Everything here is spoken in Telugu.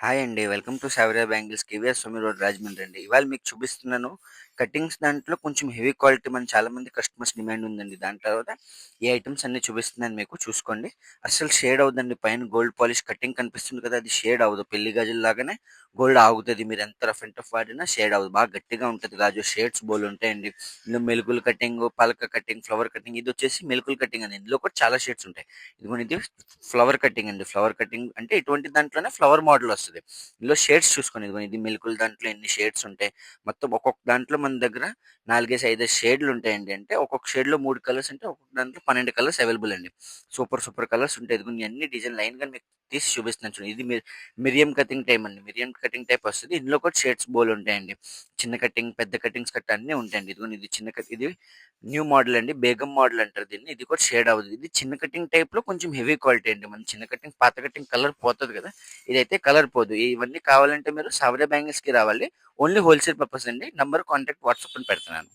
హాయ్ అండి. Welcome to Savariya bangles KVR Swami road Rajahmundry అండి. ఇవాళ మీకు చూపిస్తున్నాను కటింగ్స్ దాంట్లో కొంచెం హెవీ క్వాలిటీ మన చాలామంది కస్టమర్స్ డిమాండ్ ఉందండి. దాని తర్వాత ఈ ఐటెమ్స్ అన్నీ చూపిస్తున్నాను మీకు చూసుకోండి. అస్సలు షేడ్ అవ్వదండి. పైన గోల్డ్ పాలిష్ కటింగ్ కనిపిస్తుంది కదా! అది షేడ్ అవ్వదు. పెళ్లి గాజుల్లాగానే గోల్డ్ ఆగుతది. మీరు ఎంత రఫ్ అండ్ టఫ్ వాడినా షేడ్ అవ్వదు. బాగా గట్టిగా ఉంటది గాజు. షేడ్స్ బోలెడుంటాయండి. ఇందులో మెలుకులు కటింగ్, పలక కటింగ్, ఫ్లవర్ కటింగ్ ఇదొచ్చేసి మెలుకులు కటింగ్ అండి. ఇందులో కూడా చాలా షేడ్స్ ఉంటాయి. ఇదిగోండి ఇది ఫ్లవర్ కటింగ్ అండి. ఫ్లవర్ కటింగ్ అంటే ఇటువంటి దాంట్లోనే ఫ్లవర్ మోడల్ వస్తది. ఇందులో షేడ్స్ చూసుకోండి. ఇదిగో ఇది మిల్కుల దాంట్లో ఎన్ని షేడ్స్ ఉంటాయి. మొత్తం ఒక్కొక్క దాంట్లో మన దగ్గర 4, 5 షేడ్లు ఉంటాయండి. అంటే ఒక్కొక్క షేడ్‌లో 3 కలర్స్ అంటే ఒక్కొక్క దాంట్లో 12 కలర్స్ అవైలబుల్ అండి. సూపర్ సూపర్ కలర్స్ ఉంటాయి. ఇదిగోండి ఇయన్నీ డిజైన్ లైన్‌గా మీకు తీసి చూపిస్తున్నాను చూడండి. ఇది మిరియం కటింగ్ టైప్ అండి. మిరియం కటింగ్ టైప్ వస్తది. ఇందులో కూడా షేడ్స్ బోలెడుంటాయండి. చిన్న కటింగ్, పెద్ద కటింగ్స్ కట్ అన్నీ ఉంటాయండి. ఇదిగోండి ఇది చిన్న కట్ ఇది న్యూ మోడల్ అండి. బేగం మోడల్ అంటారు దీన్ని. ఇది కూడా షేడ్ అవ్వదు. ఇది చిన్న కటింగ్ టైప్‌లో కొంచెం హెవీ క్వాలిటీ అండి. మన చిన్న కటింగ్, పాత కటింగ్ కలర్ పోతది కదా! ఇదైతే కలర్ పోదు. ఇవన్నీ కావాలంటే మీరు సవర బ్యాంగిల్స్‌కి రావాలి. ఓన్లీ హోల్‌సేల్ పర్పస్ అండి. నంబర్ కాంటాక్ట్ వాట్సాప్‌లో పెడుతున్నాను.